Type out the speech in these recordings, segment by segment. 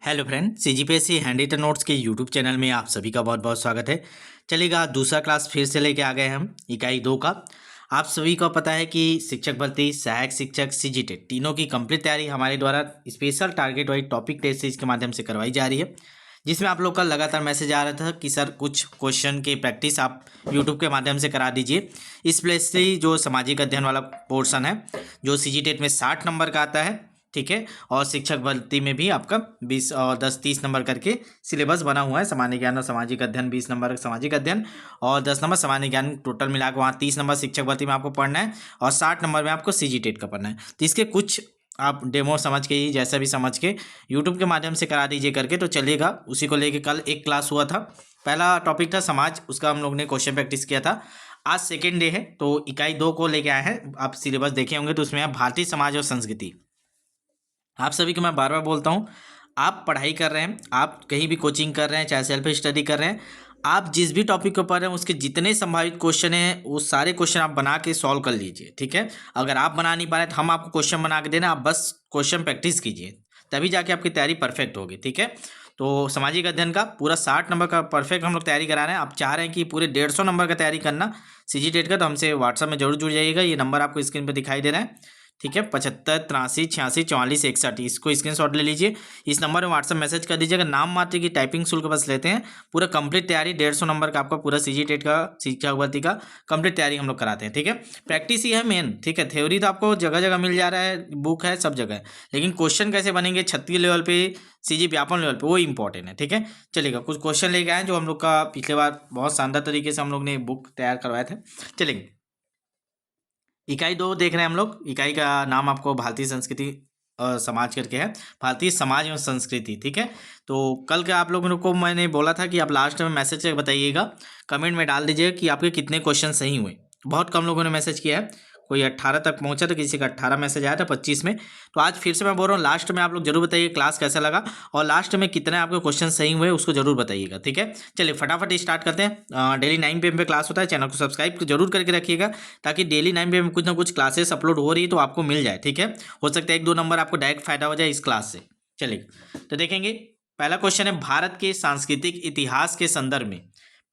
Hello friend, CGPSC handwritten notes के YouTube channel में आप सभी का बहुत बहुत स्वागत है। चलिएगा, दूसरा क्लास फिर से लेके आ गए हम इकाई 2 का। आप सभी को पता है कि शिक्षक भर्ती, सहायक शिक्षक, सीजीटेट तीनों की कंप्लीट तैयारी हमारे द्वारा special target wise topic test series के माध्यम से करवाई जा रही है, जिसमें आप लोग का लगातार मैसेज आ रहा था कि सर कुछ क्वेश्चन की प्रैक्टिस आप यूट्यूब के माध्यम से करा दीजिए। इस प्लेस से जो सामाजिक अध्ययन वाला पोर्शन है, जो सीजीटेट में 60 नंबर का आता है, ठीक है, और शिक्षक भर्ती में भी आपका 20 और 10 30 नंबर करके सिलेबस बना हुआ है। सामान्य ज्ञान और सामाजिक अध्ययन 20 नंबर का सामाजिक अध्ययन और 10 नंबर सामान्य ज्ञान, टोटल मिलाकर वहाँ 30 नंबर शिक्षक भर्ती में आपको पढ़ना है और 60 नंबर में आपको सीजीटेट का पढ़ना है। तो इसके कुछ आप डेमो समझ के ही, जैसा भी समझ के यूट्यूब के माध्यम से करा दीजिए करके तो चलिएगा। उसी को लेके कल एक क्लास हुआ था। पहला टॉपिक था समाज, उसका हम लोग ने क्वेश्चन प्रैक्टिस किया था। आज सेकेंड डे है, तो इकाई 2 को लेके आए हैं। आप सिलेबस देखे होंगे तो उसमें आप भारतीय समाज और संस्कृति। आप सभी को मैं बार बार बोलता हूँ, आप पढ़ाई कर रहे हैं, आप कहीं भी कोचिंग कर रहे हैं, चाहे सेल्फ स्टडी कर रहे हैं, आप जिस भी टॉपिक को पढ़ रहे हैं उसके जितने संभावित क्वेश्चन हैं वो सारे क्वेश्चन आप बना के सॉल्व कर लीजिए, ठीक है। अगर आप बना नहीं पा रहे तो हम आपको क्वेश्चन बना के देना, आप बस क्वेश्चन प्रैक्टिस कीजिए, तभी जाके आपकी तैयारी परफेक्ट होगी, ठीक है। तो सामाजिक अध्ययन का पूरा 60 नंबर का परफेक्ट हम लोग तैयारी करा रहे हैं। आप चाह रहे हैं कि पूरे 150 नंबर का तैयारी करना सीजीटेट का, तो हमसे व्हाट्सअप में जरूर जुड़ जाइएगा। ये नंबर आपको स्क्रीन पर दिखाई दे रहा है, ठीक है, 75 83 86 44 61। इसको स्क्रीनशॉट ले लीजिए, इस नंबर में व्हाट्सअप मैसेज कर दीजिएगा। नाम मात्र की टाइपिंग शुल्क बस लेते हैं। पूरा कंप्लीट तैयारी 150 नंबर का आपका पूरा सीजीटेट का, शिक्षक भर्ती का कंप्लीट तैयारी हम लोग कराते हैं, ठीक है। प्रैक्टिस ही है मेन, ठीक है। थ्योरी तो आपको जगह जगह मिल जा रहा है, बुक है, सब जगह है, लेकिन क्वेश्चन कैसे बनेंगे छत्तीस लेवल पे, सीजी व्यापन लेवल पे, वो इंपॉर्टेंट है, ठीक है। चलिएगा, कुछ क्वेश्चन लेके आए जो हम लोग का पिछले बार बहुत शानदार तरीके से हम लोग ने बुक तैयार करवाए थे। चलेंगे, इकाई 2 देख रहे हैं हम लोग। इकाई का नाम आपको भारतीय संस्कृति और समाज करके है, भारतीय समाज एवं संस्कृति, ठीक है। तो कल का आप लोगों को मैंने बोला था कि आप लास्ट में मैसेज बताइएगा, कमेंट में डाल दीजिएगा कि आपके कितने क्वेश्चन सही हुए। बहुत कम लोगों ने मैसेज किया है, कोई 18 तक पहुंचा तो किसी का 18 मैसेज आया था 25 में। तो आज फिर से मैं बोल रहा हूँ, लास्ट में आप लोग जरूर बताइए क्लास कैसा लगा और लास्ट में कितने आपके क्वेश्चन सही हुए उसको जरूर बताइएगा, ठीक है। चलिए फटाफट स्टार्ट करते हैं। डेली 9 PM पे क्लास होता है, चैनल को सब्सक्राइब जरूर करके रखिएगा ताकि डेली 9 PM कुछ ना कुछ क्लासेस अपलोड हो रही है तो आपको मिल जाए, ठीक है। हो सकता है 1-2 नंबर आपको डायरेक्ट फायदा हो जाए इस क्लास से। चलिए तो देखेंगे, पहला क्वेश्चन है, भारत के सांस्कृतिक इतिहास के संदर्भ में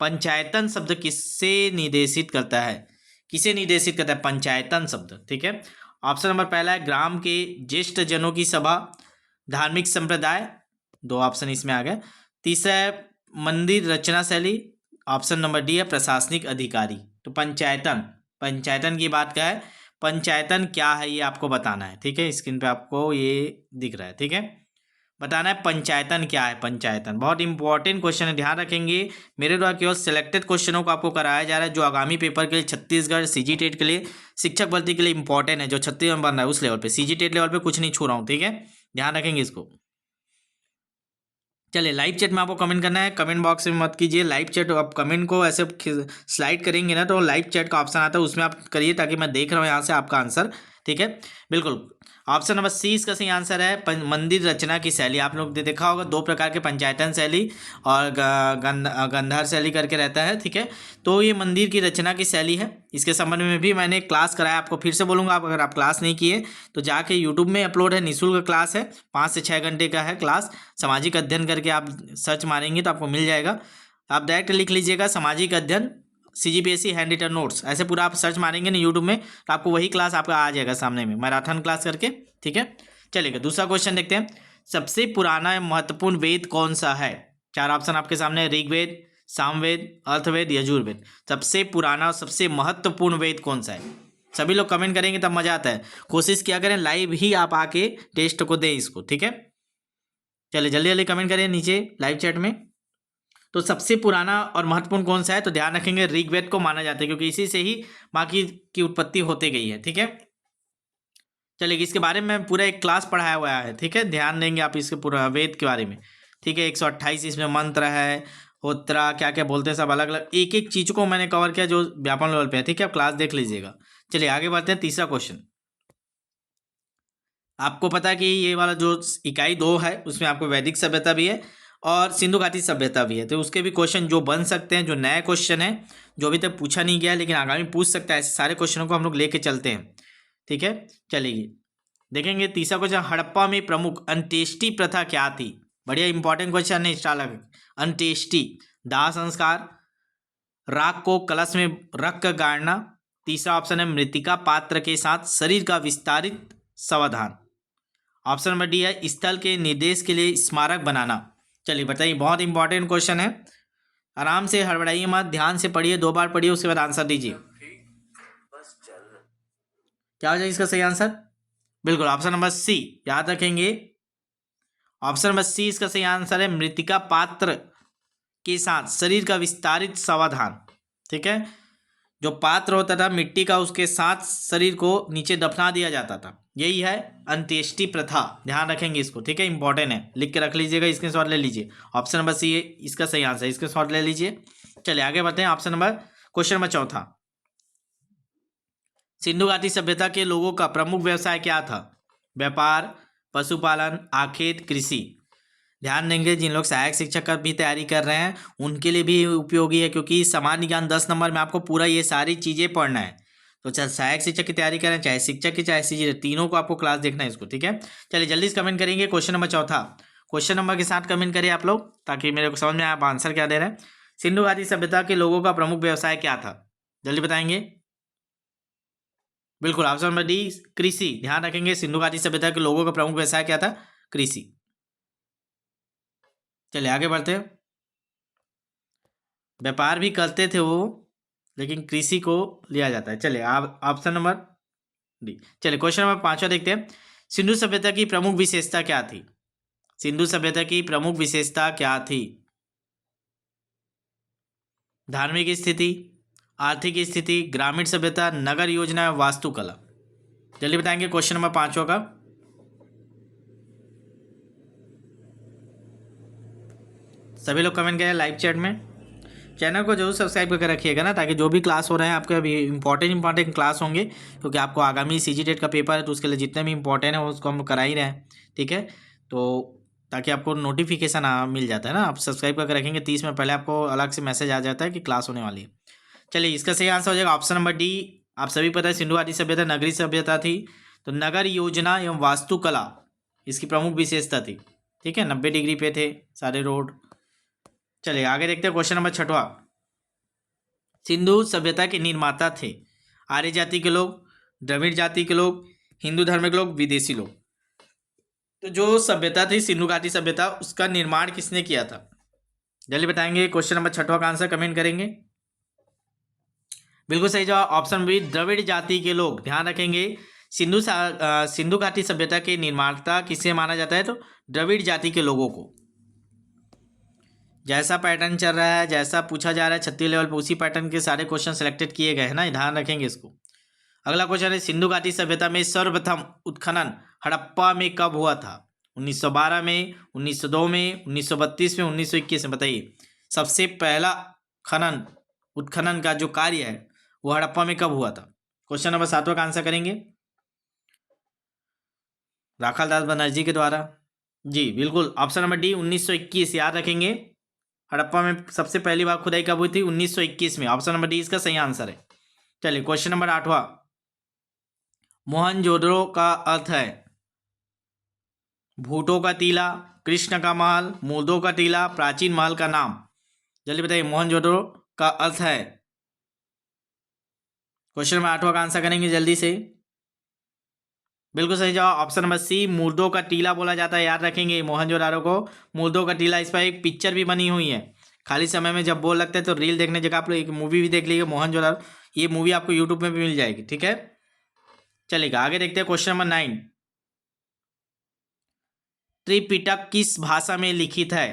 पंचायतन शब्द किससे निर्देशित करता है? किसे निर्देशित करता है पंचायतन शब्द, ठीक है। ऑप्शन नंबर पहला है ग्राम के ज्येष्ठ जनों की सभा, धार्मिक संप्रदाय, 2 ऑप्शन इसमें आ गए। तीसरा है मंदिर रचना शैली, ऑप्शन नंबर डी है प्रशासनिक अधिकारी। तो पंचायतन, पंचायतन की बात क्या है, पंचायतन क्या है ये आपको बताना है, ठीक है। स्क्रीन पे आपको ये दिख रहा है, ठीक है, बताना है पंचायतन क्या है। पंचायतन बहुत इंपॉर्टेंट क्वेश्चन है, ध्यान रखेंगे। मेरे द्वारा केवल सिलेक्टेड क्वेश्चनों को आपको कराया जा रहा है जो आगामी पेपर के लिए, छत्तीसगढ़ सीजीटेट के लिए, शिक्षक भर्ती के लिए इंपॉर्टेंट है, जो 36 में बन रहा है उस लेवल पे। सीजीटेट लेवल पे कुछ नहीं छू रहा हूँ, ठीक है, ध्यान रखेंगे इसको। चलिए, लाइव चैट में आपको कमेंट करना है, कमेंट बॉक्स में मत कीजिए लाइव चैट। आप कमेंट को ऐसे स्लाइड करेंगे ना तो लाइव चैट का ऑप्शन आता है, उसमें आप करिए ताकि मैं देख रहा हूँ यहाँ से आपका आंसर, ठीक है। बिल्कुल, ऑप्शन नंबर सी इसका सही आंसर है, मंदिर रचना की शैली। आप लोग ने देखा होगा 2 प्रकार के पंचायतन शैली और गंधार शैली करके रहता है, ठीक है। तो ये मंदिर की रचना की शैली है, इसके संबंध में भी मैंने क्लास कराया। आपको फिर से बोलूँगा, आप अगर आप क्लास नहीं किए तो जाके यूट्यूब में अपलोड है, निःशुल्क क्लास है, 5 से 6 घंटे का है क्लास। सामाजिक अध्ययन करके आप सर्च मारेंगे तो आपको मिल जाएगा। आप डायरेक्ट लिख लीजिएगा सामाजिक अध्ययन सीजीपीएससी हैंड रिटन नोट्स, ऐसे पूरा आप सर्च मारेंगे ना यूट्यूब में तो आपको वही क्लास आपका आ जाएगा सामने में, मैराथन क्लास करके, ठीक है। चलिएगा, दूसरा क्वेश्चन देखते हैं। सबसे पुराना महत्वपूर्ण वेद कौन सा है? 4 ऑप्शन आपके सामने, ऋग्वेद, सामवेद, अर्थवेद, यजुर्वेद। सबसे पुराना और सबसे महत्वपूर्ण वेद कौन सा है? सभी लोग कमेंट करेंगे तब मजा आता है। कोशिश किया करें लाइव ही आप आके टेस्ट को दें इसको, ठीक है। चलिए जल्दी जल्दी कमेंट करें नीचे लाइव चैट में। तो सबसे पुराना और महत्वपूर्ण कौन सा है? तो ध्यान रखेंगे ऋग्वेद को माना जाता है, क्योंकि इसी से ही बाकी की उत्पत्ति होते गई है, ठीक है। चलिए, इसके बारे में पूरा एक क्लास पढ़ाया हुआ है, ठीक है, ध्यान देंगे आप इसके पूरा वेद के बारे में, ठीक है। 128 इसमें मंत्र है, होत्रा क्या क्या बोलते हैं, सब अलग अलग एक एक चीज को मैंने कवर किया जो व्यापन लेवल पे है, ठीक है। आप क्लास देख लीजिएगा। चलिए आगे बढ़ते हैं, तीसरा क्वेश्चन। आपको पता है कि ये वाला जो इकाई 2 है उसमें आपको वैदिक सभ्यता भी है और सिंधु घाटी सभ्यता भी है, तो उसके भी क्वेश्चन जो बन सकते हैं, जो नए क्वेश्चन है जो अभी तक पूछा नहीं गया लेकिन आगामी पूछ सकता है, ऐसे सारे क्वेश्चनों को हम लोग लेके चलते हैं, ठीक है। चलिए देखेंगे तीसरा क्वेश्चन, हड़प्पा में प्रमुख अंत्येष्टि प्रथा क्या थी? बढ़िया इंपॉर्टेंट क्वेश्चन है। स्टालक अंत्येष्टि, दाह संस्कार, राख को कलश में रख कर गाड़ना। तीसरा ऑप्शन है मृतिका पात्र के साथ शरीर का विस्तारित समाधान। ऑप्शन नंबर डी है स्थल के निर्देश के लिए स्मारक बनाना। चलिए बताइए, बहुत इंपॉर्टेंट क्वेश्चन है, आराम से हड़बड़ाइए मत, ध्यान से पढ़िए, 2 बार पढ़िए, उसके बाद आंसर दीजिए। क्या हो जाए इसका सही आंसर? बिल्कुल ऑप्शन नंबर सी, याद रखेंगे ऑप्शन नंबर सी इसका सही आंसर है, मृतिका पात्र के साथ शरीर का विस्तारित समाधान। ठीक है, जो पात्र होता था मिट्टी का, उसके साथ शरीर को नीचे दफना दिया जाता था, यही है अंत्येष्टि प्रथा। ध्यान रखेंगे इसको, ठीक है, इंपॉर्टेंट है, लिख के रख लीजिएगा, स्क्रीनशॉट ले लीजिए। ऑप्शन नंबर सी इसका सही आंसर है, स्क्रीनशॉट ले लीजिए। चलिए आगे बढ़ते हैं। ऑप्शन नंबर क्वेश्चन नंबर चौथा, सिंधु घाटी सभ्यता के लोगों का प्रमुख व्यवसाय क्या था? व्यापार, पशुपालन, आखेट, कृषि। ध्यान देंगे, जिन लोग सहायक शिक्षक का भी तैयारी कर रहे हैं उनके लिए भी उपयोगी है, क्योंकि सामान्य ज्ञान 10 नंबर में आपको पूरा ये सारी चीज़ें पढ़ना है। तो चाहे सहायक शिक्षक की तैयारी करें, चाहे शिक्षक की, चाहे सीजी, तीनों को आपको क्लास देखना है इसको। ठीक है, चलिए जल्दी से कमेंट करेंगे क्वेश्चन नंबर चौथा, क्वेश्चन नंबर के साथ कमेंट करिए आप लोग, ताकि मेरे को समझ में आप आंसर क्या दे रहे हैं। सिंधु घाटी सभ्यता के लोगों का प्रमुख व्यवसाय क्या था? जल्दी बताएंगे। बिल्कुल ऑप्शन नंबर डी कृषि। ध्यान रखेंगे, सिंधु घाटी सभ्यता के लोगों का प्रमुख व्यवसाय क्या था? कृषि। चलिए आगे बढ़ते हैं। व्यापार भी करते थे वो, लेकिन कृषि को लिया जाता है। चलिए आप ऑप्शन नंबर डी। चलिए क्वेश्चन नंबर 5वां देखते हैं। सिंधु सभ्यता की प्रमुख विशेषता क्या थी? सिंधु सभ्यता की प्रमुख विशेषता क्या थी? धार्मिक स्थिति, आर्थिक स्थिति, ग्रामीण सभ्यता, नगर योजना, वास्तुकला। जल्दी बताएंगे क्वेश्चन नंबर 5वां का। सभी लोग कमेंट करें लाइव चैट में। चैनल को जरूर सब्सक्राइब करके रखिएगा ना, ताकि जो भी क्लास हो रहे हैं आपके अभी इंपॉर्टेंट क्लास होंगे, क्योंकि आपको आगामी सीजी टेट का पेपर है, तो उसके लिए जितने भी इंपॉर्टेंट है उसको हम करा ही रहे हैं। ठीक है, तो ताकि आपको नोटिफिकेशन मिल जाता है ना, आप सब्सक्राइब करके रखेंगे, 30 में पहले आपको अलग से मैसेज आ जाता है कि क्लास होने वाली है। चलिए इसका सही आंसर हो जाएगा ऑप्शन नंबर डी। आप सभी पता है सिंधु घाटी सभ्यता नगरीय सभ्यता थी, तो नगर योजना एवं वास्तुकला इसकी प्रमुख विशेषता थी। ठीक है, 90 डिग्री पे थे सारे रोड। चलिए आगे देखते हैं क्वेश्चन नंबर 6वां। सिंधु सभ्यता के निर्माता थे आर्य जाति के लोग, द्रविड़ जाति के लोग, हिंदू धर्म के लोग, विदेशी लोग। तो जो सभ्यता थी सिंधु घाटी सभ्यता, उसका निर्माण किसने किया था? जल्दी बताएंगे क्वेश्चन नंबर 6वां का आंसर कमेंट करेंगे। बिल्कुल सही जवाब ऑप्शन बी, द्रविड़ जाति के लोग। ध्यान रखेंगे, सिंधु घाटी सभ्यता के निर्माता किसे माना जाता है? तो द्रविड़ जाति के लोगों को। जैसा पैटर्न चल रहा है, जैसा पूछा जा रहा है 36 लेवल पर, उसी पैटर्न के सारे क्वेश्चन सेलेक्टेड किए गए हैं ना, ध्यान रखेंगे इसको। अगला क्वेश्चन है, सिंधु घाटी सभ्यता में सर्वप्रथम उत्खनन हड़प्पा में कब हुआ था? 1912 में, 1902 में, 1932 में, 1921 में। बताइए सबसे पहला उत्खनन का जो कार्य है वो हड़प्पा में कब हुआ था? क्वेश्चन नंबर 7वां का आंसर करेंगे राखाल दास बनर्जी के द्वारा। जी बिल्कुल ऑप्शन नंबर डी 1921। याद रखेंगे, हड़प्पा में सबसे पहली बार खुदाई कब हुई थी? 1921 में। ऑप्शन नंबर डी इसका सही आंसर है। चलिए क्वेश्चन नंबर 8वां, मोहनजोदड़ो का अर्थ है भूटो का टीला, कृष्ण का महल, मुर्दों का टीला, प्राचीन महल का नाम। जल्दी बताइए मोहनजोदड़ो का अर्थ है। क्वेश्चन नंबर 8वां का आंसर करेंगे जल्दी से। बिल्कुल सही जवाब ऑप्शन नंबर सी, मुर्दों का टीला बोला जाता है। याद रखेंगे मोहनजोदारो को मुर्दों का टीला। इस पर एक पिक्चर भी बनी हुई है। खाली समय में जब बोर लगते हैं तो रील देखने जगह आप लोग एक मूवी भी देख लीजिए मोहनजोदारो। ये मूवी आपको यूट्यूब में भी मिल जाएगी। ठीक है, चलेगा आगे देखते हैं क्वेश्चन नंबर 9। त्रिपिटक किस भाषा में लिखित है?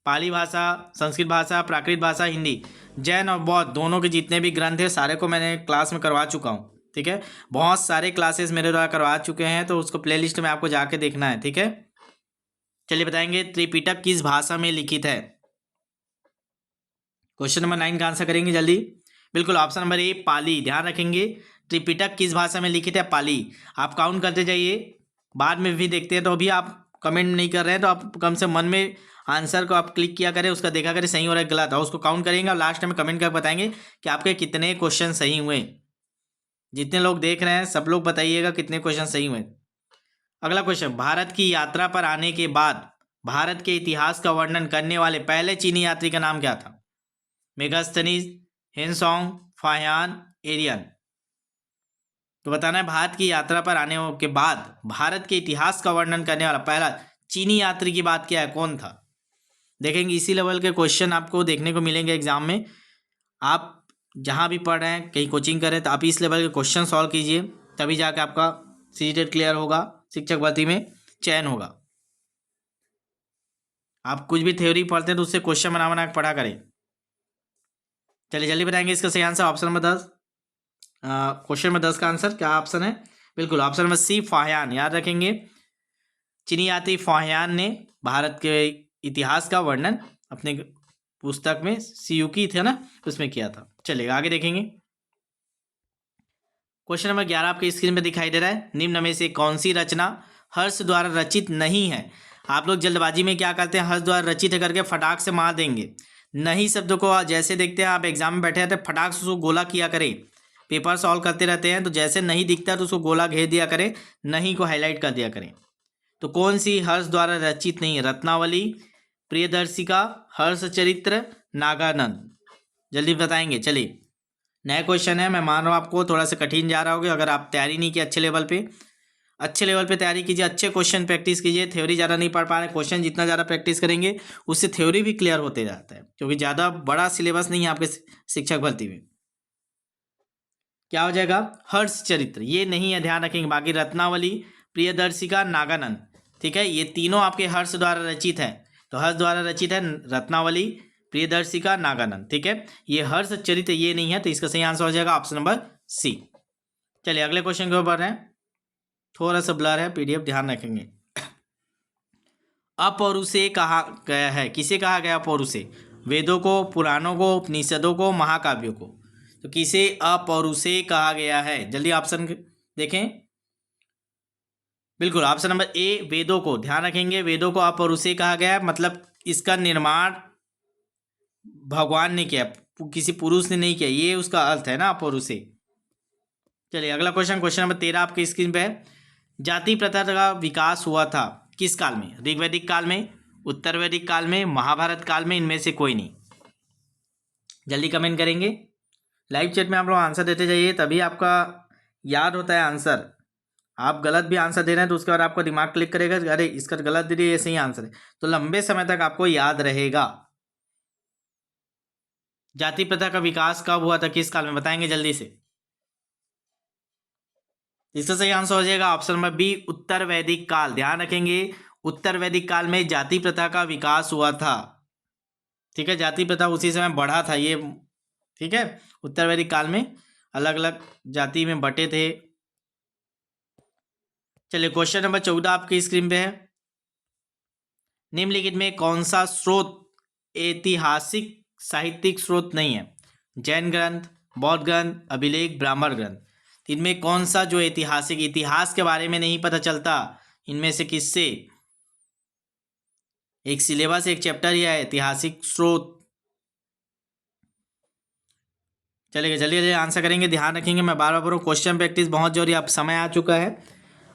पाली भाषा, संस्कृत भाषा, प्राकृत भाषा, हिंदी। जैन और बौद्ध दोनों के जितने भी ग्रंथ हैं सारे को मैंने क्लास में करवा चुका हूँ। ठीक है, बहुत सारे क्लासेस मेरे द्वारा करवा चुके हैं, तो उसको प्लेलिस्ट में आपको जाके देखना है। ठीक है, चलिए बताएंगे त्रिपिटक किस भाषा में लिखित है? क्वेश्चन नंबर 9 का आंसर करेंगे जल्दी। बिल्कुल ऑप्शन नंबर ए, पाली। ध्यान रखेंगे, त्रिपिटक किस भाषा में लिखित है? पाली। आप काउंट करते जाइए, बाद में भी देखते हैं। तो अभी आप कमेंट नहीं कर रहे हैं, तो आप कम से मन में आंसर को आप क्लिक किया करें, उसका देखा करें सही हो रहा है गलत, और उसको काउंट करेंगे और लास्ट में कमेंट कर बताएंगे कि आपके कितने क्वेश्चन सही हुए। जितने लोग देख रहे हैं सब लोग बताइएगा कितने क्वेश्चन सही हुए। अगला क्वेश्चन, भारत की यात्रा पर आने के बाद भारत के इतिहास का वर्णन करने वाले पहले चीनी यात्री का नाम क्या था? मेगास्थनीज, हेनसोंग, फाहियान, एरियन। तो बताना है भारत की यात्रा पर आने के बाद भारत के इतिहास का वर्णन करने वाला पहला चीनी यात्री की बात क्या है, कौन था? देखेंगे इसी लेवल के क्वेश्चन आपको देखने को मिलेंगे एग्जाम में। आप जहाँ भी पढ़ रहे हैं, कहीं कोचिंग कर रहे हैं, तो आप इस लेवल के क्वेश्चन सॉल्व कीजिए, तभी जाके आपका सीटेट क्लियर होगा, शिक्षक भर्ती में चयन होगा। आप कुछ भी थ्योरी पढ़ते हैं तो उससे क्वेश्चन बना बना के पढ़ा करें। चलिए जल्दी बताएंगे इसका सही answer. Option number 10, question number 10 का आंसर क्या ऑप्शन है? बिल्कुल ऑप्शन नंबर सी, फाहियान। याद रखेंगे, चीनी यात्री फाहियान ने भारत के इतिहास का वर्णन अपने पुस्तक में सीयूकी थे ना, उसमें किया था। चलिए आगे देखेंगे। क्वेश्चन नंबर 11 आपके स्क्रीन पे दिखाई दे रहा है, निम्न में से कौन सी रचना हर्ष द्वारा रचित नहीं है? आप लोग जल्दबाजी में क्या करते हैं, हर्ष द्वारा रचित है करके फटाक से मार देंगे। नहीं शब्द को जैसे देखते हैं आप एग्जाम में बैठे रहते हैं, फटाक से उसको गोला किया करें। पेपर सॉल्व करते रहते हैं तो जैसे नहीं दिखता तो उसको गोला घेर दिया करें, नहीं को हाईलाइट कर दिया करें। तो कौन सी हर्ष द्वारा रचित नहीं है? रत्नावली, प्रियदर्शिका, हर्ष चरित्र, नागानंद। जल्दी बताएंगे। चलिए नया क्वेश्चन है, मैं मान रहा हूँ आपको थोड़ा सा कठिन जा रहा होगा। अगर आप तैयारी नहीं की अच्छे लेवल पे तैयारी कीजिए, अच्छे क्वेश्चन प्रैक्टिस कीजिए। थ्योरी ज़्यादा नहीं पढ़ पा रहे, क्वेश्चन जितना ज़्यादा प्रैक्टिस करेंगे उससे थ्योरी भी क्लियर होते जाता है, क्योंकि ज़्यादा बड़ा सिलेबस नहीं है आपके शिक्षक भर्ती में। क्या हो जाएगा? हर्ष चरित्र, ये नहीं है, ध्यान रखेंगे। बाकी रत्नावली, प्रियदर्शिका, नागानंद, ठीक है, ये तीनों आपके हर्ष द्वारा रचित है। तो हर्ष द्वारा रचित है रत्नावली, प्रियदर्शिका, नागानंद, ठीक है। ये हर्ष चरित्र ये नहीं है, तो इसका सही आंसर हो जाएगा ऑप्शन नंबर सी। चलिए अगले क्वेश्चन के ऊपर है, थोड़ा सा ब्लर है पीडीएफ, ध्यान रखेंगे। अपौरुषेय कहा गया है, किसे कहा गया अपौरुषेय? वेदों को, पुराणों को, उपनिषदों को, महाकाव्यों को। तो किसे अपौरुषेय कहा गया है? जल्दी ऑप्शन देखें। बिल्कुल ऑप्शन नंबर ए, वेदों को। ध्यान रखेंगे, वेदों को अपौरुषेय कहा गया है, मतलब इसका निर्माण भगवान ने किया, किसी पुरुष ने नहीं किया, ये उसका अर्थ है ना अपौरुषेय। चलिए अगला क्वेश्चन, क्वेश्चन नंबर 13 आपके स्क्रीन पे है। जाति प्रथा का विकास हुआ था किस काल में? ऋग्वैदिक काल में, उत्तर वैदिक काल में, महाभारत काल में, इनमें से कोई नहीं। जल्दी कमेंट करेंगे, लाइव चैट में आप लोग आंसर देते जाइए, तभी आपका याद होता है आंसर। आप गलत भी आंसर दे रहे हैं तो उसके बाद आपका दिमाग क्लिक करेगा, अरे इसका गलत दे दिया, ये सही आंसर है, तो लंबे समय तक आपको याद रहेगा। जाति प्रथा का विकास कब हुआ था, किस काल में? बताएंगे जल्दी से। इसका सही आंसर हो जाएगा ऑप्शन नंबर बी, उत्तर वैदिक काल। ध्यान रखेंगे, उत्तर वैदिक काल में जाति प्रथा का विकास हुआ था, ठीक है। जाति प्रथा उसी समय बढ़ा था ये, ठीक है। उत्तर वैदिक काल में अलग अलग जाति में बटे थे। चलिए क्वेश्चन नंबर 14 आपकी स्क्रीन पे है। निम्नलिखित में कौन सा स्रोत ऐतिहासिक साहित्यिक स्रोत नहीं है? जैन ग्रंथ, बौद्ध ग्रंथ, अभिलेख, ब्राह्मण ग्रंथ। इनमें कौन सा जो ऐतिहासिक, इतिहास के बारे में नहीं पता चलता, इनमें से किससे? एक सिलेबस, एक चैप्टर ही है ऐतिहासिक स्रोत। चलिए जल्दी जल्दी आंसर करेंगे, ध्यान रखेंगे, मैं बार बार बोल रहा हूँ क्वेश्चन प्रैक्टिस बहुत जरूरी। अब समय आ चुका है,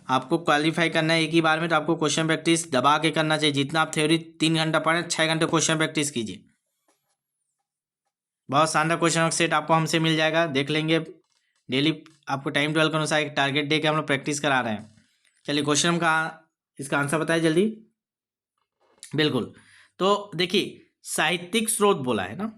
आपको क्वालिफाई करना है एक ही बार में, तो आपको क्वेश्चन प्रैक्टिस दबा के करना चाहिए। जितना आप थ्योरी 3 घंटा पढ़ें, 6 घंटे क्वेश्चन प्रैक्टिस कीजिए। बहुत शानदार क्वेश्चन सेट आपको हमसे मिल जाएगा, देख लेंगे। डेली आपको टाइम टेबल के अनुसार एक टारगेट दे के हम लोग प्रैक्टिस करा रहे हैं। चलिए क्वेश्चन का इसका आंसर बताइए जल्दी। बिल्कुल, तो देखिए साहित्यिक स्रोत बोला है ना,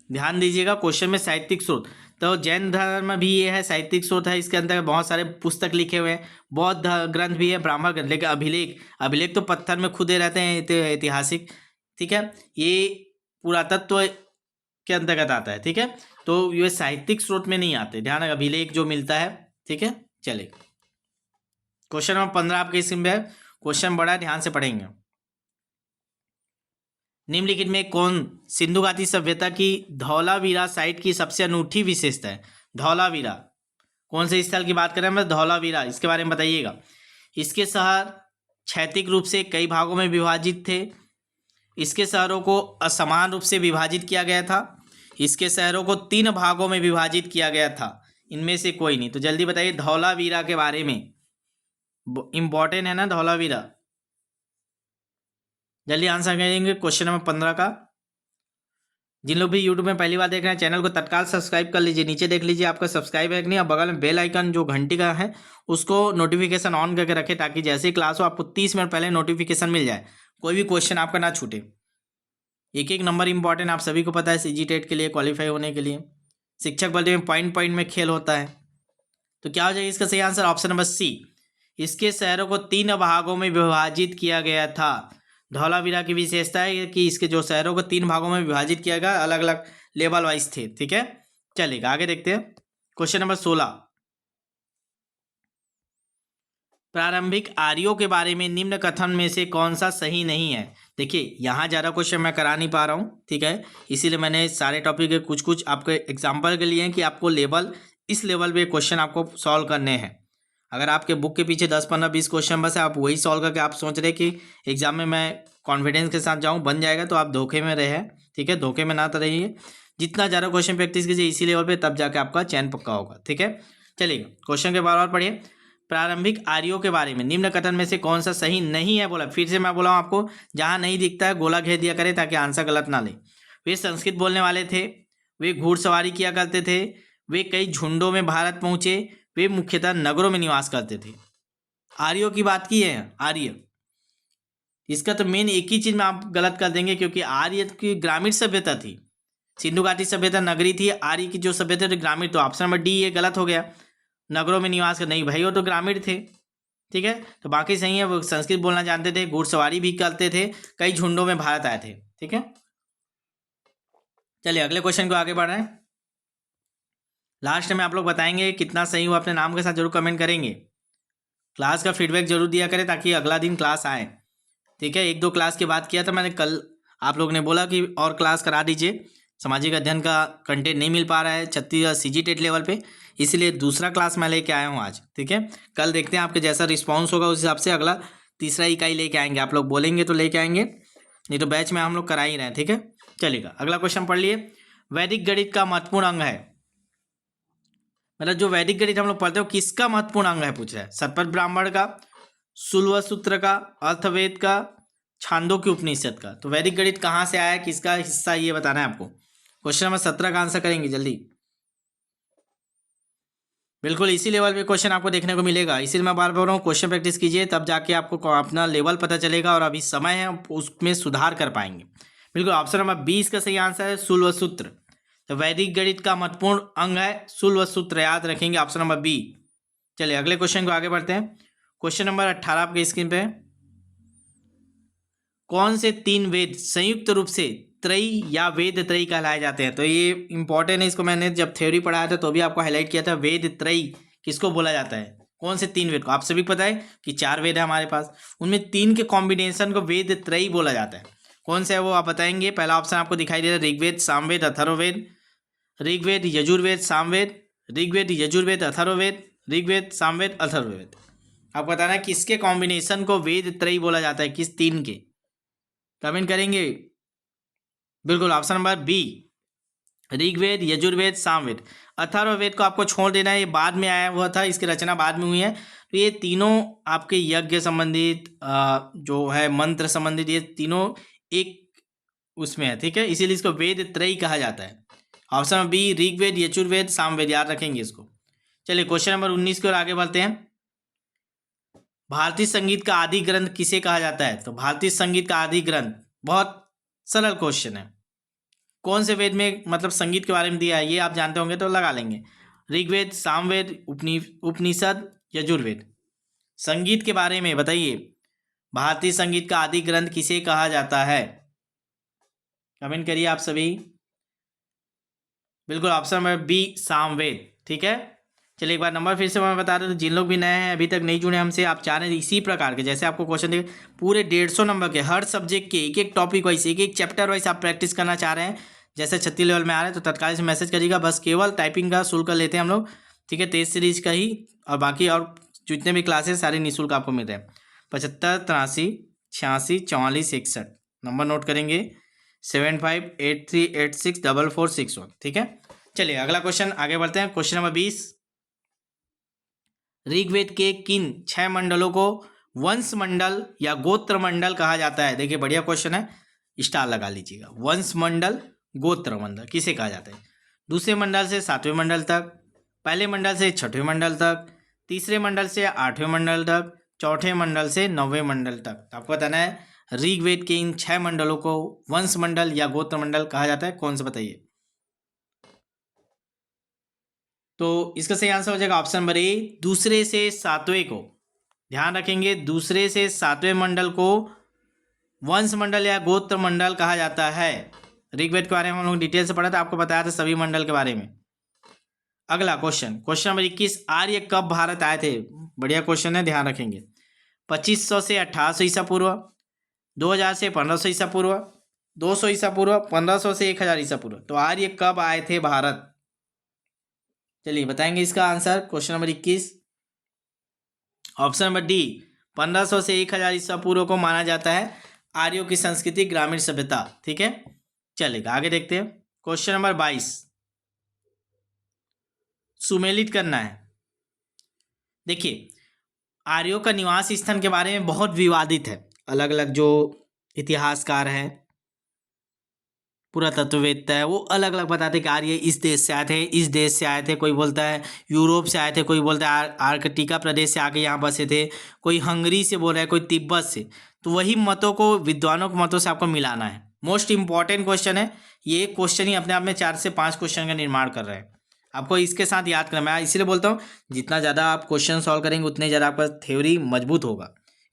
ध्यान दीजिएगा क्वेश्चन में साहित्यिक स्रोत। तो जैन धर्म भी ये है साहित्यिक स्रोत है, इसके अंदर बहुत सारे पुस्तक लिखे हुए हैं। बौद्ध ग्रंथ भी है, ब्राह्मण ग्रंथ, लेकिन अभिलेख, अभिलेख तो पत्थर में खुदे रहते हैं, ऐतिहासिक, ठीक है, ये पुरातत्व के अंतर्गत आता है, ठीक है। तो ये साहित्यिक स्रोत में नहीं आते, ध्यान रखें, अभिलेख जो मिलता है, ठीक है। चलिए क्वेश्चन नंबर 15 आपके स्क्रीन पे है, क्वेश्चन बड़ा है, ध्यान से पढ़ेंगे। निम्नलिखित में कौन सिंधु घाटी सभ्यता की धौलावीरा साइट की सबसे अनूठी विशेषता है? धौलावीरा कौन से स्थल की बात करें हम? धौलावीरा, इसके बारे में बताइएगा। इसके शहर क्षैतिक रूप से कई भागों में विभाजित थे, इसके शहरों को असमान रूप से विभाजित किया गया था, इसके शहरों को 3 भागों में विभाजित किया गया था, इनमें से कोई नहीं। तो जल्दी बताइए धौलावीरा के बारे में, इंपॉर्टेंट है ना धौलावीरा। जल्दी आंसर करेंगे क्वेश्चन नंबर 15 का। जिन लोग भी यूट्यूब में पहली बार देख रहे हैं चैनल को तत्काल सब्सक्राइब कर लीजिए, नीचे देख लीजिए आपका सब्सक्राइब है कि नहीं, और बगल में बेल आइकन जो घंटी का है उसको नोटिफिकेशन ऑन करके रखें, ताकि जैसे ही क्लास हो आपको 30 मिनट पहले नोटिफिकेशन मिल जाए, कोई भी क्वेश्चन आपका ना छूटे। एक एक नंबर इंपॉर्टेंट, आप सभी को पता है, सीजी टेट के लिए क्वालिफाई होने के लिए शिक्षक भर्ती में पॉइंट पॉइंट में खेल होता है। तो क्या हो जाएगा इसका सही आंसर? Option number C. इसके शहरों को 3 भागों में विभाजित किया गया था। धौलावीरा की विशेषता है कि इसके जो शहरों को 3 भागों में विभाजित किया गया, अलग अलग लेवल वाइज थे। ठीक है, चलिएगा आगे देखते हैं क्वेश्चन नंबर 16। प्रारंभिक आर्यों के बारे में निम्न कथन में से कौन सा सही नहीं है? देखिए यहाँ ज़्यादा क्वेश्चन मैं करा नहीं पा रहा हूँ, ठीक है, इसीलिए मैंने सारे टॉपिक के कुछ कुछ आपके एग्जाम्पल के लिए हैं कि आपको लेवल, इस लेवल पे क्वेश्चन आपको सॉल्व करने हैं। अगर आपके बुक के पीछे 10, 15, 20 क्वेश्चन बस है, आप वही सॉल्व करके आप सोच रहे कि एग्जाम में मैं कॉन्फिडेंस के साथ जाऊँ, बन जाएगा, तो आप धोखे में रहे। ठीक है, धोखे में ना तो रहिए, जितना ज़्यादा क्वेश्चन प्रैक्टिस कीजिए इसी लेवल पे, तब जाके आपका चयन पक्का होगा। ठीक है, चलिए क्वेश्चन के बार बार पढ़िए। प्रारंभिक आर्यों के बारे में निम्न कथन में से कौन सा सही नहीं है? बोला, फिर से मैं बोला हूँ आपको, जहाँ नहीं दिखता है गोला घेर दिया करें ताकि आंसर गलत ना ले। वे संस्कृत बोलने वाले थे, वे घुड़सवारी किया करते थे, वे कई झुंडों में भारत पहुंचे, वे मुख्यतः नगरों में निवास करते थे। आर्यों की बात की है, आर्य, इसका तो मेन एक ही चीज में आप गलत कर देंगे, क्योंकि आर्य की ग्रामीण सभ्यता थी, सिंधु घाटी सभ्यता नगरी थी, आर्य की जो सभ्यता थी ग्रामीण। तो ऑप्शन नंबर डी ये गलत हो गया, नगरों में निवास कर, नहीं भाई वो तो ग्रामीण थे। ठीक है, तो बाकी सही है, वो संस्कृत बोलना जानते थे, घुड़सवारी भी करते थे, कई झुंडों में भारत आए थे। ठीक है, चलिए अगले क्वेश्चन को आगे बढ़ रहे हैं। लास्ट में आप लोग बताएंगे कितना सही हुआ, अपने नाम के साथ जरूर कमेंट करेंगे। क्लास का फीडबैक जरूर दिया करें ताकि अगला दिन क्लास आए। ठीक है, 1-2 क्लास की बात किया था मैंने कल, आप लोग ने बोला कि और क्लास करा दीजिए, सामाजिक अध्ययन का कंटेंट नहीं मिल पा रहा है छत्तीसगढ़ सीजी टेट लेवल पे, इसलिए दूसरा क्लास मैं लेके आया हूँ आज। ठीक है, कल देखते हैं आपके जैसा रिस्पॉन्स होगा उस हिसाब से अगला तीसरा इकाई लेके आएंगे। आप लोग बोलेंगे तो लेके आएंगे, नहीं तो बैच में हम लोग करा ही रहे हैं। ठीक है, चलिएगा अगला क्वेश्चन पढ़ लिए। वैदिक गणित का महत्वपूर्ण अंग है, मतलब जो वैदिक गणित हम लोग पढ़ते हो किसका महत्वपूर्ण अंग है पूछ रहा है? शतपथ ब्राह्मण का, शुल्ब सूत्र का, अर्थवेद का, छांदोग्य उपनिषद का। तो वैदिक गणित कहाँ से आया, किसका हिस्सा, ये बताना है आपको। क्वेश्चन नंबर 17 का आंसर करेंगे जल्दी। बिल्कुल इसी लेवल पे क्वेश्चन आपको देखने को मिलेगा, इसीलिए मैं बार बार बोल रहा हूँ क्वेश्चन प्रैक्टिस कीजिए, तब जाके आपको अपना लेवल पता चलेगा, और अभी समय है उसमें सुधार कर पाएंगे। बिल्कुल ऑप्शन नंबर 20 का सही आंसर है शुल्ब सूत्र। तो वैदिक गणित का महत्वपूर्ण अंग है शुल्ब सूत्र, याद रखेंगे ऑप्शन नंबर बी। चलिए अगले क्वेश्चन को आगे बढ़ते हैं। क्वेश्चन नंबर 18 आपके स्क्रीन पे, कौन से 3 वेद संयुक्त रूप से त्रयी या वेद त्रयी कहलाए जाते हैं? तो ये इंपॉर्टेंट है, इसको मैंने जब थ्योरी पढ़ाया था तो भी आपको हाईलाइट किया था। वेद त्रयी किसको बोला जाता है? कौन से 3 वेद को? आप सभी को पता है कि 4 वेद है हमारे पास, उनमें 3 के कॉम्बिनेशन को वेद त्रयी बोला जाता है। कौन से है वो आप बताएंगे? पहला ऑप्शन आपको दिखाई दे रहा है ऋग्वेद, सामवेद, अथर्ववेद। ऋग्वेद, यजुर्वेद, सामवेद, ऋग्वेद, यजुर्वेद, अथर्ववेद, ऋग्वेद, सामवेद, अथर्ववेद। आपको बताना है किसके कॉम्बिनेशन को वेद त्रयी बोला जाता है, किस 3 के, कमेंट करेंगे। बिल्कुल option number B, Rigveda, Yajurveda, Samaveda. Atharvaveda को आपको छोड़ देना है, ये बाद में आया हुआ था, इसकी रचना बाद में हुई है। तो ये तीनों आपके यज्ञ संबंधित जो है मंत्र संबंधित, ये तीनों एक उसमें है। ठीक है, इसीलिए इसको वेद त्रयी कहा जाता है। Option number B, Rigveda, Yajurveda, Samaveda, याद रखेंगे इसको। चलिए क्वेश्चन नंबर 19 की ओर आगे बढ़ते हैं। भारतीय संगीत का आदि ग्रंथ किसे कहा जाता है? तो भारतीय संगीत का आदि ग्रंथ, बहुत सरल क्वेश्चन है, कौन से वेद में मतलब संगीत के बारे में दिया है, ये आप जानते होंगे तो लगा लेंगे। ऋग्वेद, सामवेद, उपनिषद, यजुर्वेद। संगीत के बारे में बताइए, भारतीय संगीत का आदि ग्रंथ किसे कहा जाता है? कमेंट करिए आप सभी। बिल्कुल ऑप्शन नंबर बी, सामवेद। ठीक है, चलिए एक बार नंबर फिर से मैं बता दूं, तो जिन लोग भी नए हैं अभी तक नहीं जुड़े हमसे, आप चाह रहे हैं इसी प्रकार के, जैसे आपको क्वेश्चन देखे पूरे 150 नंबर के, हर सब्जेक्ट के एक एक टॉपिक वाइज, एक एक चैप्टर वाइज आप प्रैक्टिस करना चाह रहे हैं, जैसे 36 लेवल में आ रहे हैं, तो तत्काल से मैसेज करिएगा। बस केवल टाइपिंग का शुल्क लेते हैं हम लोग, ठीक है, 23 सीरीज का ही, और बाकी और जितने भी क्लासेस सारे निःशुल्क आपको मिल रहे हैं। 75 83 86 44 61 नंबर नोट करेंगे, 7583864461। ठीक है, चलिए अगला क्वेश्चन आगे बढ़ते हैं। क्वेश्चन नंबर 20, ऋग्वेद के किन 6 मंडलों को वंश मंडल या गोत्र मंडल कहा जाता है? देखिए बढ़िया क्वेश्चन है, स्टार लगा लीजिएगा। वंश मंडल, गोत्र मंडल किसे कहा जाता है? दूसरे मंडल से सातवें मंडल तक, पहले मंडल से छठवें मंडल तक, तीसरे मंडल से आठवें मंडल तक, चौथे मंडल से नौवें मंडल तक। आपको बताना है ऋग्वेद के इन 6 मंडलों को वंश मंडल या गोत्र मंडल कहा जाता है, कौन सा बताइए? तो इसका सही आंसर हो जाएगा ऑप्शन नंबर ए, दूसरे से सातवें को। ध्यान रखेंगे, दूसरे से सातवें मंडल को वंश मंडल या गोत्र मंडल कहा जाता है। ऋग्वेद के बारे में हम लोग डिटेल से पढ़ा था, आपको बताया था सभी मंडल के बारे में। अगला क्वेश्चन नंबर 21, आर्य कब भारत आए थे? बढ़िया क्वेश्चन है, ध्यान रखेंगे। 2500 से 1800 ईसा पूर्व, 2000 से 1500 ईसा पूर्व, 200 ईसा पूर्व, 1500 से 1000 ईसा पूर्व। तो आर्य कब आए थे भारत? चलिए बताएंगे इसका answer. Question number 21 option number D, 1500 से 1000 ईसा पूर्व को माना जाता है आर्यों की संस्कृति, ग्रामीण सभ्यता। ठीक है, चलेगा आगे देखते हैं। क्वेश्चन नंबर 22 सुमेलित करना है। देखिए आर्यों का निवास स्थान के बारे में बहुत विवादित है। अलग अलग जो इतिहासकार हैं, पुरातत्ववेत्ता है, वो अलग अलग बताते हैं कि आर्य इस देश से आए थे, इस देश से आए थे। कोई बोलता है यूरोप से आए थे, कोई बोलता है आर्कटिका प्रदेश से आके यहाँ बसे थे, कोई हंगरी से बोल रहा है, कोई तिब्बत से। तो वही मतों को, विद्वानों के मतों से आपको मिलाना है। मोस्ट इंपॉर्टेंट क्वेश्चन है ये। क्वेश्चन ही अपने आप में 4 से 5 क्वेश्चन का निर्माण कर रहे हैं। आपको इसके साथ याद करना। मैं इसीलिए बोलता हूँ जितना ज़्यादा आप क्वेश्चन सॉल्व करेंगे उतने ज़्यादा आपका थ्योरी मजबूत होगा,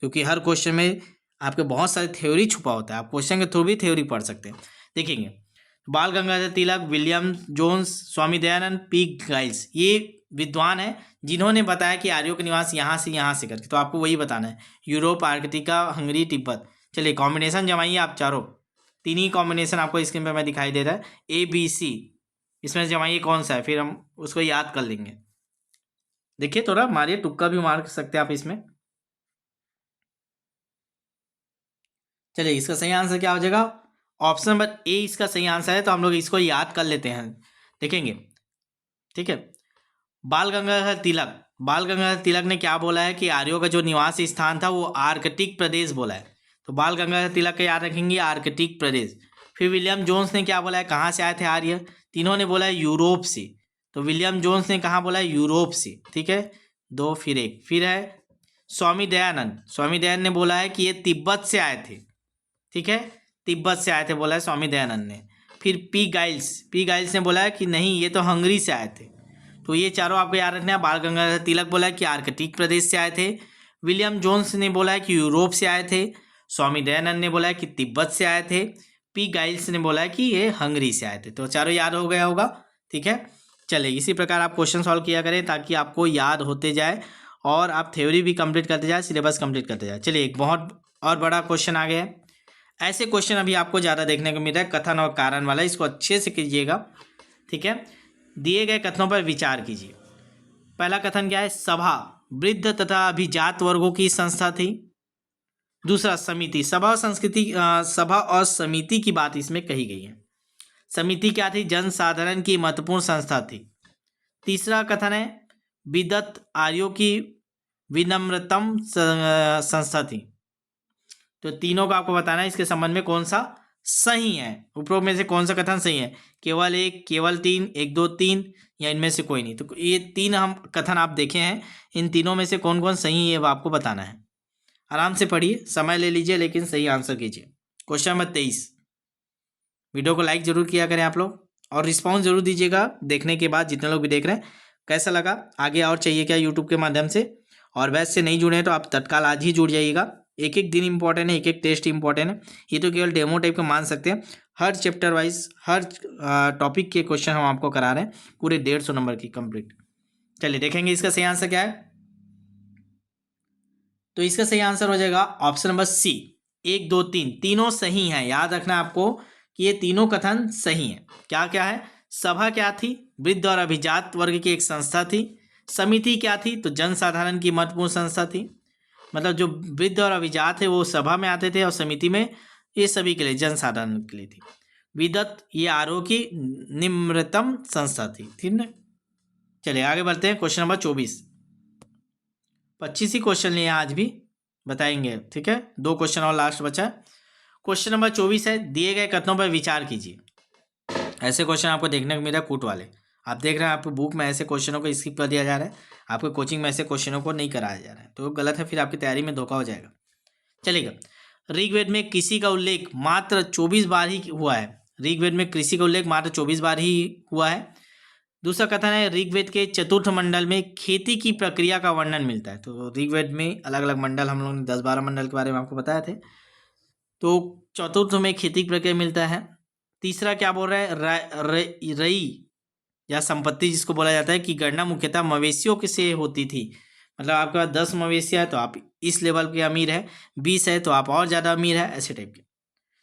क्योंकि हर क्वेश्चन में आपके बहुत सारे थ्योरी छुपा होता है। आप क्वेश्चन के थ्रू भी थ्योरी पढ़ सकते हैं। देखेंगे बाल Gangadhar Tilak, William Jones, Swami Dayanand, P Giles, ये विद्वान हैं जिन्होंने बताया कि आर्यों का निवास यहाँ से करके। तो आपको वही बताना है, यूरोप, आर्कटिका, हंगरी, तिब्बत। चलिए कॉम्बिनेशन जमाइए आप चारों, 3 ही कॉम्बिनेशन आपको स्क्रीन पर मैं दिखाई दे रहा है, ABC। इसमें जमाइए कौन सा है, फिर हम उसको याद कर लेंगे। देखिए थोड़ा मारिए, तुक्का भी मार सकते हैं आप इसमें। चलिए इसका सही आंसर क्या हो जाएगा? ऑप्शन नंबर ए इसका सही आंसर है। तो हम लोग इसको याद कर लेते हैं, देखेंगे। ठीक है, बाल गंगाधर तिलक, बाल गंगाधर तिलक ने क्या बोला है कि आर्यों का जो निवास स्थान था वो आर्कटिक प्रदेश बोला है। तो बाल गंगाधर तिलक का याद रखेंगे, आर्कटिक प्रदेश। फिर विलियम जोन्स ने क्या बोला है, कहाँ से आए थे आर्य? तीनों ने बोला है यूरोप से। तो विलियम जोन्स ने कहाँ बोला है? यूरोप से। ठीक है, 2 फिर 1। फिर है स्वामी दयानंद, स्वामी दयानंद ने बोला है कि ये तिब्बत से आए थे। ठीक है, तिब्बत से आए थे बोला है स्वामी दयानंद ने। फिर पी गाइल्स ने बोला है कि नहीं ये तो हंगरी से आए थे। तो ये चारों आपको याद रखना है। बाल गंगाधर तिलक बोला है कि आर्कटिक प्रदेश से आए थे, विलियम जोन्स ने बोला है कि यूरोप से आए थे, स्वामी दयानंद ने बोला है कि तिब्बत से आए थे, पी गाइल्स ने बोला है कि ये हंगरी से आए थे। तो चारों याद हो गया होगा। ठीक है, चलिए इसी प्रकार आप क्वेश्चन सॉल्व किया करें ताकि आपको याद होते जाए और आप थ्योरी भी कंप्लीट करते जाए, सिलेबस कंप्लीट करते जाए। चलिए एक बहुत और बड़ा क्वेश्चन आ गया है। ऐसे क्वेश्चन अभी आपको ज़्यादा देखने को मिल रहा है, कथन और कारण वाला। इसको अच्छे से कीजिएगा। ठीक है, दिए गए कथनों पर विचार कीजिए। पहला कथन क्या है? सभा वृद्ध तथा अभिजात वर्गों की संस्था थी। दूसरा समिति, सभा और समिति की बात इसमें कही गई है। समिति क्या थी? जनसाधारण की महत्वपूर्ण संस्था थी। तीसरा कथन है विदत आर्यों की विनम्रतम संस्था थी। तो तीनों का आपको बताना है इसके संबंध में कौन सा सही है। उपरोक्त में से कौन सा कथन सही है? केवल 1, केवल 3, 1, 2, 3 या इनमें से कोई नहीं। तो ये 3 हम कथन आप देखे हैं, इन तीनों में से कौन कौन सही है वो आपको बताना है। आराम से पढ़िए, समय ले लीजिए, लेकिन सही आंसर कीजिए। Question number 23। वीडियो को लाइक जरूर किया करें आप लोग और रिस्पॉन्स जरूर दीजिएगा देखने के बाद। जितने लोग भी देख रहे हैं कैसा लगा, आगे और चाहिए क्या यूट्यूब के माध्यम से। और बैच से नहीं जुड़े हैं तो आप तत्काल आज ही जुड़ जाइएगा। एक एक दिन इंपॉर्टेंट है, एक एक टेस्ट इंपॉर्टेंट है। ये तो केवल डेमो टाइप का मान सकते हैं। हर चैप्टर वाइज हर टॉपिक के क्वेश्चन हम आपको करा रहे हैं, पूरे 150 नंबर की कंप्लीट। चलिए देखेंगे इसका सही आंसर क्या है। तो इसका सही आंसर हो जाएगा ऑप्शन नंबर सी, 1, 2, 3 तीनों सही हैं। याद रखना आपको कि ये तीनों कथन सही हैं। क्या क्या है? सभा क्या थी? वृद्ध और अभिजात वर्ग की एक संस्था थी। समिति क्या थी? तो जनसाधारण की महत्वपूर्ण संस्था थी। मतलब जो वृद्ध और अभिजात है वो सभा में आते थे और समिति में ये सभी के लिए, जनसाधारण के लिए थी। विदत ये आर्यों की निम्नतम संस्था थी। ठीक है, चलिए आगे बढ़ते हैं। क्वेश्चन नंबर 24, 25 ही क्वेश्चन लिए आज भी। बताएंगे, ठीक है। 2 क्वेश्चन और लास्ट बचा। क्वेश्चन नंबर 24 है, दिए गए कथनों पर विचार कीजिए। ऐसे क्वेश्चन आपको देखने को मिल रहा है कूट वाले। आप देख रहे हैं आपको बुक में ऐसे क्वेश्चनों को स्किप कर दिया जा रहा है, आपको कोचिंग में ऐसे क्वेश्चनों को नहीं कराया जा रहा है, तो गलत है, फिर आपकी तैयारी में धोखा हो जाएगा। चलेगा। ऋग्वेद में कृषि का उल्लेख मात्र 24 बार ही हुआ है। ऋग्वेद में कृषि का उल्लेख मात्र 24 बार ही हुआ है। दूसरा कथन है, ऋग्वेद के चतुर्थ मंडल में खेती की प्रक्रिया का वर्णन मिलता है। तो ऋग्वेद में अलग अलग मंडल, हम लोगों ने 10-12 मंडल के बारे में आपको बताए थे, तो चतुर्थ में खेती की प्रक्रिया मिलता है। तीसरा क्या बोल रहा है, रई या संपत्ति जिसको बोला जाता है कि गणना मुख्यतः मवेशियों के से होती थी। मतलब आपके पास 10 मवेशियाँ है तो आप इस लेवल के अमीर है, 20 है तो आप और ज़्यादा अमीर है, ऐसे टाइप के।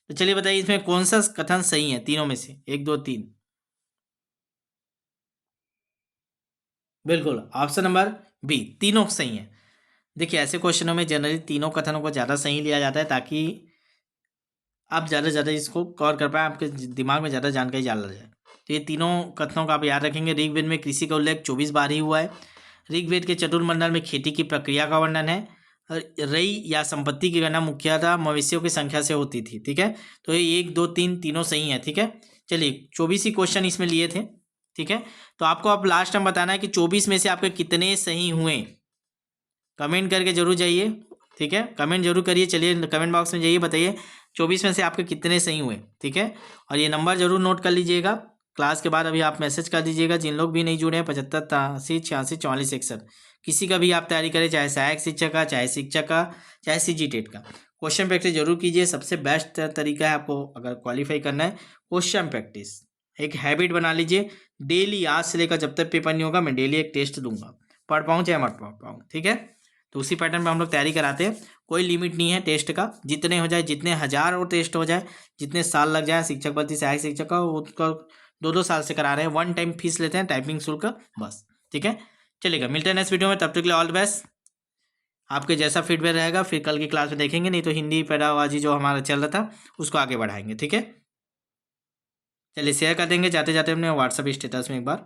तो चलिए बताइए इसमें कौन सा कथन सही है तीनों में से, 1 2 3। बिल्कुल, ऑप्शन नंबर बी, तीनों सही है। देखिए ऐसे क्वेश्चनों में जनरली तीनों कथनों को ज़्यादा सही लिया जाता है, ताकि आप ज़्यादा से ज़्यादा इसको कवर कर पाएँ, आपके दिमाग में ज़्यादा जानकारी डाला जाए। तो ये तीनों कथनों का आप याद रखेंगे। ऋग्वेद में कृषि का उल्लेख 24 बार ही हुआ है। ऋग्वेद के चतुर्मंडल में खेती की प्रक्रिया का वर्णन है। रई या संपत्ति की गणना मुख्यतः मवेशियों की संख्या से होती थी, ठीक है। तो ये 1 2 3 तीनों सही है, ठीक है। चलिए 24 ही क्वेश्चन इसमें लिए थे, ठीक है। तो आपको अब लास्ट टाइम बताना है कि 24 में से आपके कितने सही हुए। कमेंट करके जरूर जाइए, ठीक है, कमेंट जरूर करिए। चलिए कमेंट बॉक्स में जाइए, बताइए 24 में से आपके कितने सही हुए, ठीक है। और ये नंबर जरूर नोट कर लीजिएगा। क्लास के बाद अभी आप मैसेज कर दीजिएगा। जिन लोग भी नहीं जुड़े हैं, 75 83 86 44 61, किसी का भी आप तैयारी करें, चाहे सहायक शिक्षक का, चाहे शिक्षक का, चाहे सीजी टेट का, क्वेश्चन प्रैक्टिस जरूर कीजिए। सबसे बेस्ट तरीका है आपको अगर क्वालिफाई करना है, क्वेश्चन प्रैक्टिस एक हैबिट बना लीजिए। डेली आज से लेकर जब तक पेपर नहीं होगा, मैं डेली एक टेस्ट दूंगा, पढ़ पाऊँ चाहे मत पढ़ पाऊँ, ठीक है। तो उसी पैटर्न में हम लोग तैयारी कराते हैं। कोई लिमिट नहीं है टेस्ट का, जितने हो जाए, जितने हज़ार और टेस्ट हो जाए, जितने साल लग जाए, शिक्षक भर्ती सहायक शिक्षक का उसका 2-2 साल से करा रहे हैं। 1 टाइम फीस लेते हैं, टाइपिंग शुल्क बस, ठीक है। चलेगा, मिलते हैं नेक्स्ट वीडियो में, तब तक के लिए ऑल द बेस्ट। आपके जैसा फीडबैक रहेगा फिर कल की क्लास में देखेंगे, नहीं तो हिंदी पैडावाजी जो हमारा चल रहा था उसको आगे बढ़ाएंगे, ठीक है। चलिए शेयर कर देंगे जाते जाते अपने व्हाट्सएप स्टेटस में एक बार।